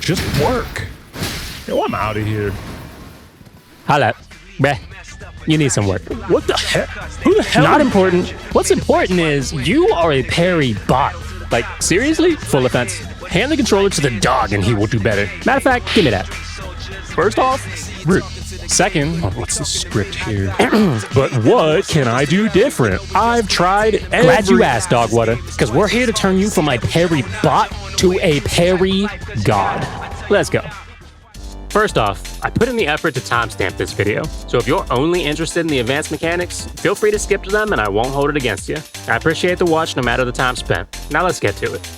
Just work. Yo, I'm out of here. Holla. Bruh, you need some work. What the heck? Who the hell? Not important. What's important is you are a parry bot. Like, seriously? Full offense. Hand the controller to the dog and he will do better. Matter of fact, give me that. First off, rude. Second, What's the script here? But what can I do different? I've tried every... Glad you asked, Dogwater, because we're here to turn you from a parry bot to a parry god. Let's go. First off, I put in the effort to timestamp this video, so if you're only interested in the advanced mechanics, feel free to skip to them and I won't hold it against you. I appreciate the watch no matter the time spent. Now let's get to it.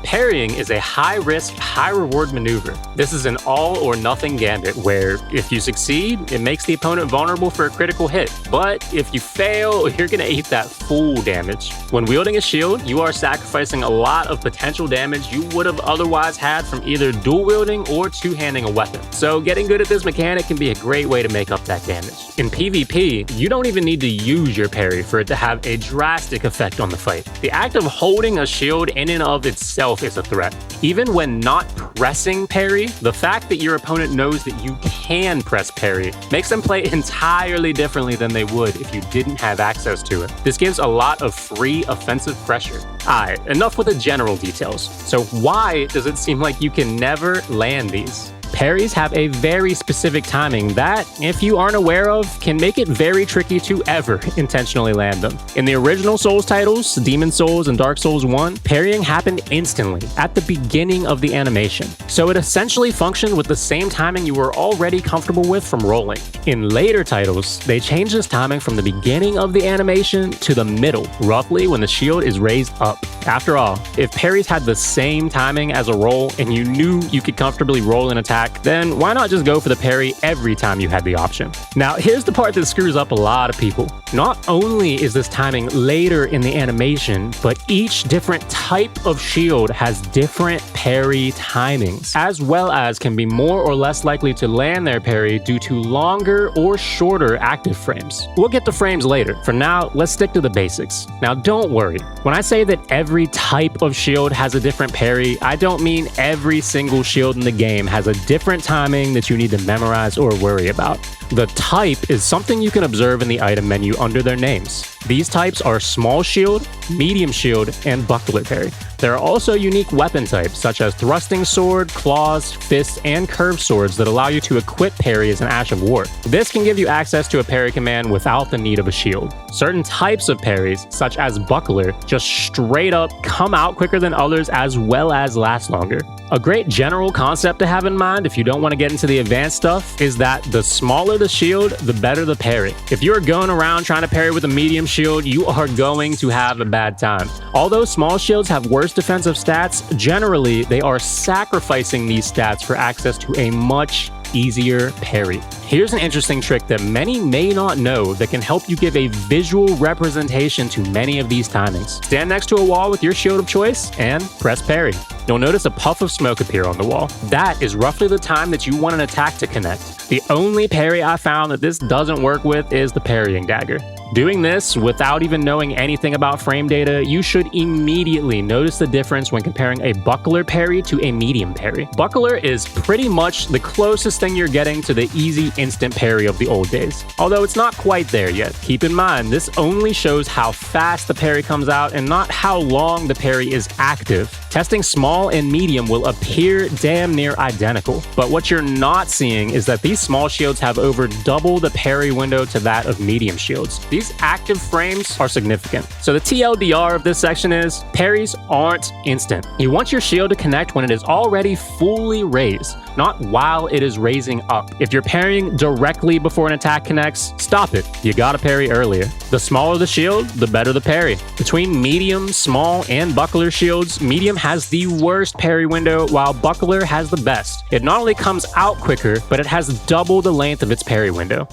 Parrying is a high-risk, high-reward maneuver. This is an all-or-nothing gambit where, if you succeed, it makes the opponent vulnerable for a critical hit. But if you fail, you're gonna eat that full damage. When wielding a shield, you are sacrificing a lot of potential damage you would have otherwise had from either dual-wielding or two-handing a weapon. So getting good at this mechanic can be a great way to make up that damage. In PvP, you don't even need to use your parry for it to have a drastic effect on the fight. The act of holding a shield in and of itself is a threat. Even when not pressing parry, the fact that your opponent knows that you can press parry makes them play entirely differently than they would if you didn't have access to it. This gives a lot of free offensive pressure. Alright, enough with the general details. So why does it seem like you can never land these? Parries have a very specific timing that, if you aren't aware of, can make it very tricky to ever intentionally land them. In the original Souls titles, Demon Souls and Dark Souls 1, parrying happened instantly, at the beginning of the animation. So it essentially functioned with the same timing you were already comfortable with from rolling. In later titles, they changed this timing from the beginning of the animation to the middle, roughly when the shield is raised up. After all, if parries had the same timing as a roll and you knew you could comfortably roll an attack, then why not just go for the parry every time you had the option? Now, here's the part that screws up a lot of people. Not only is this timing later in the animation, but each different type of shield has different parry timings, as well as can be more or less likely to land their parry due to longer or shorter active frames. We'll get to frames later. For now, let's stick to the basics. Now, don't worry. When I say that every type of shield has a different parry, I don't mean every single shield in the game has a different timing that you need to memorize or worry about. The type is something you can observe in the item menu under their names. These types are small shield, medium shield, and buckler parry. There are also unique weapon types such as thrusting sword, claws, fists, and curved swords that allow you to equip parry as an Ash of War. This can give you access to a parry command without the need of a shield. Certain types of parries, such as buckler, just straight up come out quicker than others as well as last longer. A great general concept to have in mind if you don't want to get into the advanced stuff is that the smaller the shield, the better the parry. If you're going around trying to parry with a medium shield, you are going to have a bad time. Although small shields have worse defensive stats, generally they are sacrificing these stats for access to a much easier parry. Here's an interesting trick that many may not know that can help you give a visual representation to many of these timings. Stand next to a wall with your shield of choice and press parry. You'll notice a puff of smoke appear on the wall. That is roughly the time that you want an attack to connect. The only parry I found that this doesn't work with is the parrying dagger. Doing this without even knowing anything about frame data, you should immediately notice the difference when comparing a buckler parry to a medium parry. Buckler is pretty much the closest thing you're getting to the easy instant parry of the old days. Although it's not quite there yet. Keep in mind, this only shows how fast the parry comes out and not how long the parry is active. Testing small and medium will appear damn near identical, but what you're not seeing is that these small shields have over double the parry window to that of medium shields. These active frames are significant. So the TLDR of this section is, parries aren't instant. You want your shield to connect when it is already fully raised, not while it is raising up. If you're parrying directly before an attack connects, stop it. You gotta parry earlier. The smaller the shield, the better the parry. Between medium, small, and buckler shields, medium has the worst parry window, while buckler has the best. It not only comes out quicker, but it has double the length of its parry window.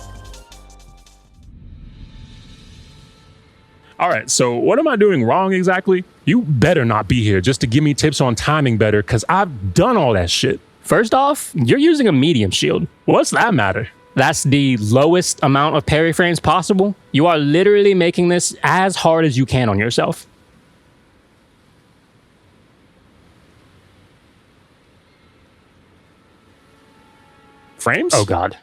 All right, so what am I doing wrong exactly? You better not be here just to give me tips on timing better, because I've done all that shit. First off, you're using a medium shield. What's that matter? That's the lowest amount of parry frames possible. You are literally making this as hard as you can on yourself. Frames? Oh God.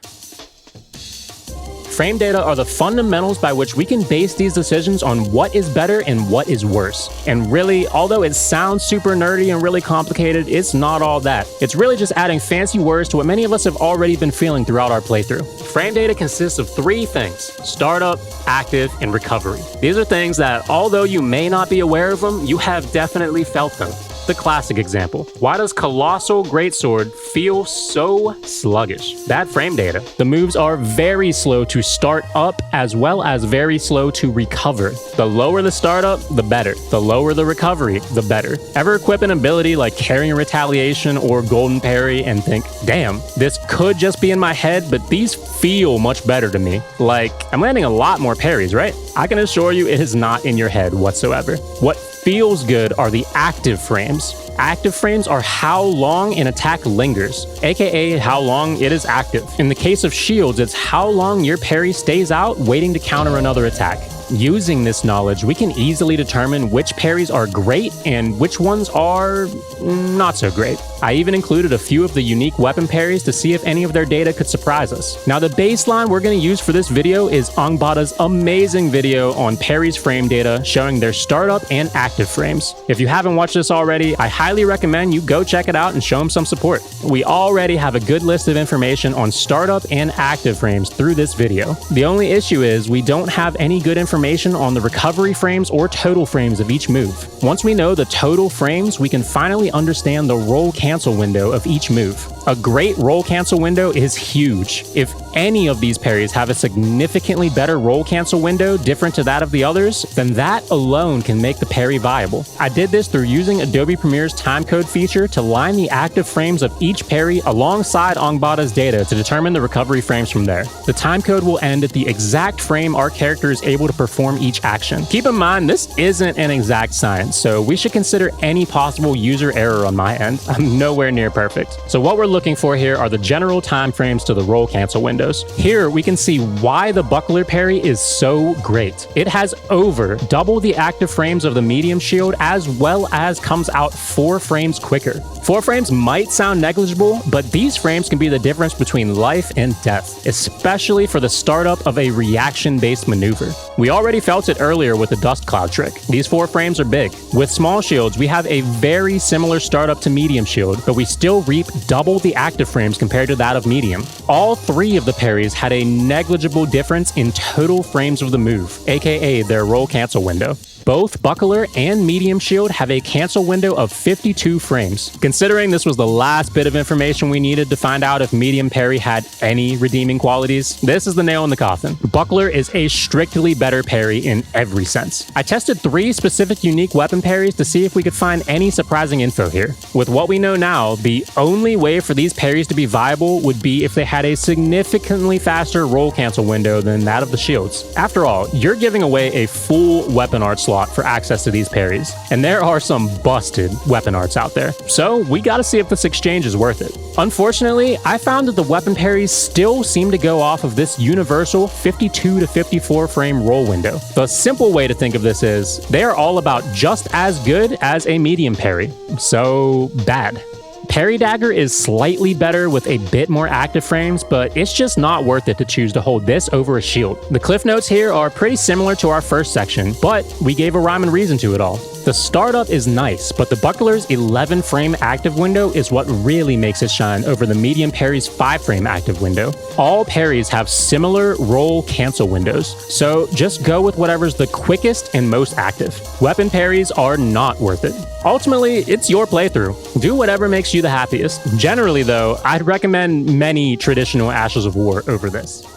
Frame data are the fundamentals by which we can base these decisions on what is better and what is worse. And really, although it sounds super nerdy and really complicated, it's not all that. It's really just adding fancy words to what many of us have already been feeling throughout our playthrough. Frame data consists of three things: startup, active, and recovery. These are things that, although you may not be aware of them, you have definitely felt them. The classic example. Why does Colossal Greatsword feel so sluggish? Bad frame data. The moves are very slow to start up as well as very slow to recover. The lower the startup, the better. The lower the recovery, the better. Ever equip an ability like Carrying Retaliation or Golden Parry and think, damn, this could just be in my head, but these feel much better to me. Like, I'm landing a lot more parries, right? I can assure you it is not in your head whatsoever. What feels good are the active frames. Active frames are how long an attack lingers, aka how long it is active. In the case of shields, it's how long your parry stays out waiting to counter another attack. Using this knowledge, we can easily determine which parries are great and which ones are not so great. I even included a few of the unique weapon parries to see if any of their data could surprise us. Now, the baseline we're going to use for this video is Angbata's amazing video on parries frame data showing their startup and active frames. If you haven't watched this already, I highly recommend you go check it out and show him some support. We already have a good list of information on startup and active frames through this video. The only issue is we don't have any good information on the recovery frames or total frames of each move. Once we know the total frames, we can finally understand the roll cancel window of each move. A great roll cancel window is huge. If any of these parries have a significantly better roll cancel window different to that of the others, then that alone can make the parry viable. I did this through using Adobe Premiere's timecode feature to line the active frames of each parry alongside Angbata's data to determine the recovery frames from there. The timecode will end at the exact frame our character is able to perform each action. Keep in mind, this isn't an exact science, so we should consider any possible user error on my end. I'm nowhere near perfect. So what we're looking for here are the general time frames to the roll cancel windows. Here we can see why the buckler parry is so great. It has over double the active frames of the medium shield as well as comes out 4 frames quicker. 4 frames might sound negligible, but these frames can be the difference between life and death, especially for the startup of a reaction-based maneuver. We already felt it earlier with the dust cloud trick. These 4 frames are big. With small shields, we have a very similar startup to medium shield, but we still reap double the active frames compared to that of medium. All 3 of the parries had a negligible difference in total frames of the move, aka their roll cancel window. Both buckler and medium shield have a cancel window of 52 frames. Considering this was the last bit of information we needed to find out if medium parry had any redeeming qualities, this is the nail in the coffin. Buckler is a strictly better parry in every sense. I tested 3 specific unique weapon parries to see if we could find any surprising info here. With what we know now, the only way for these parries to be viable would be if they had a significantly faster roll cancel window than that of the shields. After all, you're giving away a full weapon art slot for access to these parries, and there are some busted weapon arts out there, so we gotta see if this exchange is worth it. Unfortunately, I found that the weapon parries still seem to go off of this universal 52 to 54 frame roll window. The simple way to think of this is, they are all about just as good as a medium parry, so bad. Parry Dagger is slightly better with a bit more active frames, but it's just not worth it to choose to hold this over a shield. The cliff notes here are pretty similar to our first section, but we gave a rhyme and reason to it all. The startup is nice, but the buckler's 11 frame active window is what really makes it shine over the medium parry's 5 frame active window. All parries have similar roll cancel windows, so just go with whatever's the quickest and most active. Weapon parries are not worth it. Ultimately, it's your playthrough. Do whatever makes you the happiest. Generally though, I'd recommend many traditional Ashes of War over this.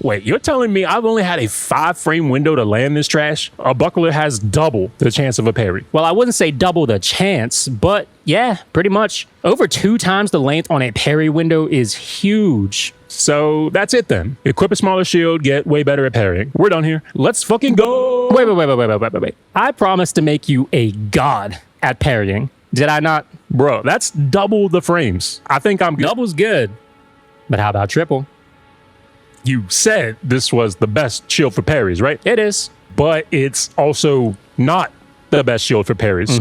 Wait, you're telling me I've only had a 5 frame window to land this trash? A buckler has double the chance of a parry. Well, I wouldn't say double the chance, but yeah, pretty much. Over 2 times the length on a parry window is huge. So that's it then. Equip a smaller shield, get way better at parrying. We're done here. Let's fucking go! Wait. I promised to make you a god at parrying. Did I not? Bro, that's double the frames. I think I'm good. Double's good. But how about triple? You said this was the best shield for parries, right? It is. But it's also not the best shield for parries.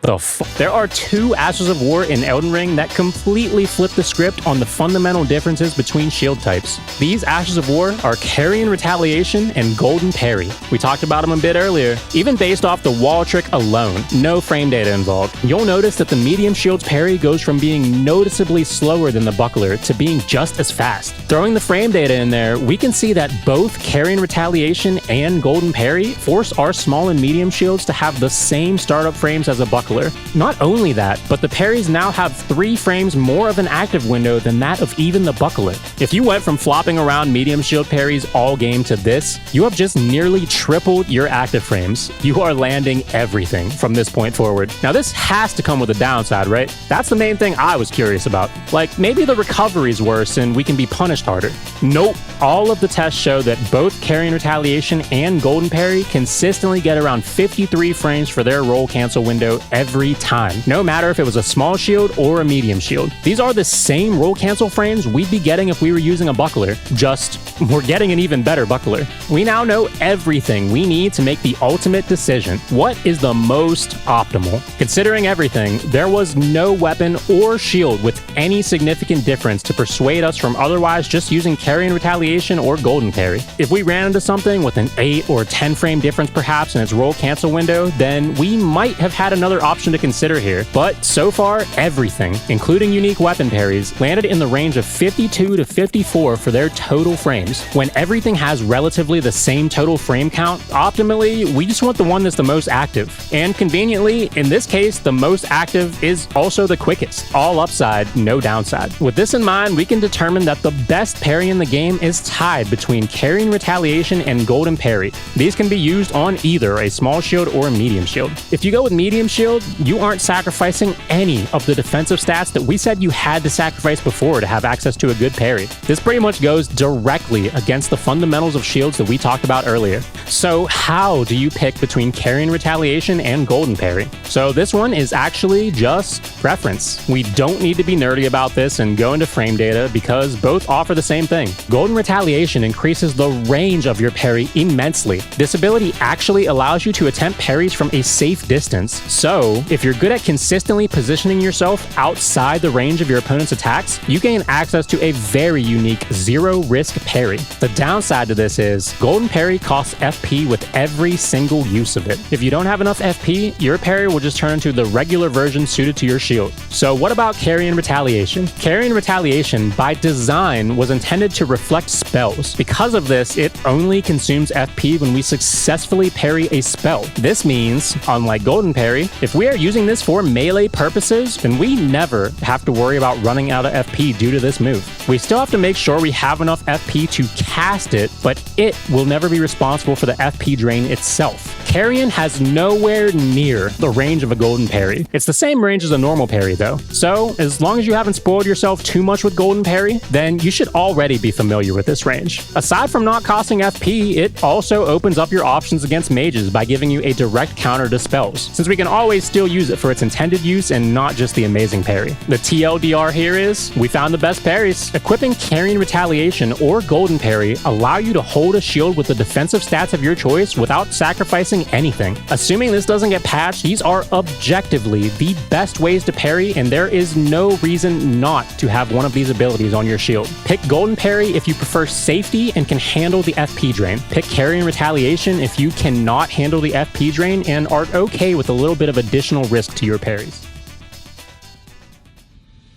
There are two Ashes of War in Elden Ring that completely flip the script on the fundamental differences between shield types. These Ashes of War are Carrion Retaliation and Golden Parry. We talked about them a bit earlier. Even based off the wall trick alone, no frame data involved, you'll notice that the medium shield's parry goes from being noticeably slower than the buckler to being just as fast. Throwing the frame data in there, we can see that both Carrion Retaliation and Golden Parry force our small and medium shields to have the same startup frames as a buckler. Not only that, but the parries now have 3 frames more of an active window than that of even the buckler. If you went from flopping around medium shield parries all game to this, you have just nearly tripled your active frames. You are landing everything from this point forward. Now this has to come with a downside, right? That's the main thing I was curious about. Like, maybe the recovery's worse and we can be punished harder. Nope. All of the tests show that both Carrion Retaliation and Golden Parry consistently get around 53 frames for their roll cancel window every time, no matter if it was a small shield or a medium shield. These are the same roll cancel frames we'd be getting if we were using a buckler, just we're getting an even better buckler. We now know everything we need to make the ultimate decision. What is the most optimal? Considering everything, there was no weapon or shield with any significant difference to persuade us from otherwise just using Carrion Retaliation or Golden Parry. If we ran into something with an 8 or 10 frame difference perhaps in its roll cancel window, then we might have had another option to consider here. But so far, everything, including unique weapon parries, landed in the range of 52 to 54 for their total frames. When everything has relatively the same total frame count, optimally, we just want the one that's the most active. And conveniently, in this case, the most active is also the quickest. All upside, no downside. With this in mind, we can determine that the best parry in the game is tied between Carrion Retaliation and Golden Parry. These can be used on either a small shield or a medium shield. If you go with medium shield, you aren't sacrificing any of the defensive stats that we said you had to sacrifice before to have access to a good parry. This pretty much goes directly against the fundamentals of shields that we talked about earlier. So how do you pick between Carrion Retaliation and Golden Parry? So this one is actually just preference. We don't need to be nerdy about this and go into frame data because both offer the same thing. Golden Retaliation increases the range of your parry immensely. This ability actually allows you to attempt parries from a safe distance. So if you're good at consistently positioning yourself outside the range of your opponent's attacks, you gain access to a very unique zero-risk parry. The downside to this is Golden Parry costs FP with every single use of it. If you don't have enough FP, your parry will just turn into the regular version suited to your shield. So what about Carrion Retaliation? Carrion Retaliation, by design, was intended to reflect spells. Because of this, it only consumes FP when we successfully parry a spell. This means, unlike Golden Parry, if we are using this for melee purposes, then we never have to worry about running out of FP due to this move. We still have to make sure we have enough FP to cast it, but it will never be responsible for the FP drain itself. Carrion has nowhere near the range of a Golden Parry. It's the same range as a normal parry though. So as long as you haven't spoiled yourself too much with Golden Parry, then you should already be familiar with this range. Aside from not costing FP, it also opens up your options against mages by giving you a direct counter to spells, since we can always still use it for its intended use and not just the amazing parry. The TLDR here is, we found the best parries. Equipping Carrion Retaliation or Golden Parry allow you to hold a shield with the defensive stats of your choice without sacrificing anything. Assuming this doesn't get patched, these are objectively the best ways to parry, and there is no reason not to have one of these abilities on your shield. Pick Golden Parry if you prefer safety and can handle the FP drain. Pick Carrion Retaliation if you cannot handle the FP drain and are okay with a little bit of additional risk to your parries.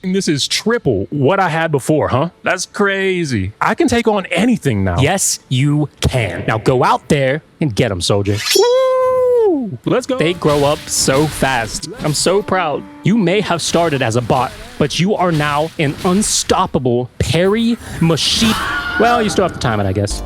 This is triple what I had before, huh? That's crazy. I can take on anything now. Yes, you can. Now go out there and get them, soldier. Woo! Let's go. They grow up so fast. I'm so proud. You may have started as a bot, but you are now an unstoppable parry machine. Well, you still have to time it, I guess.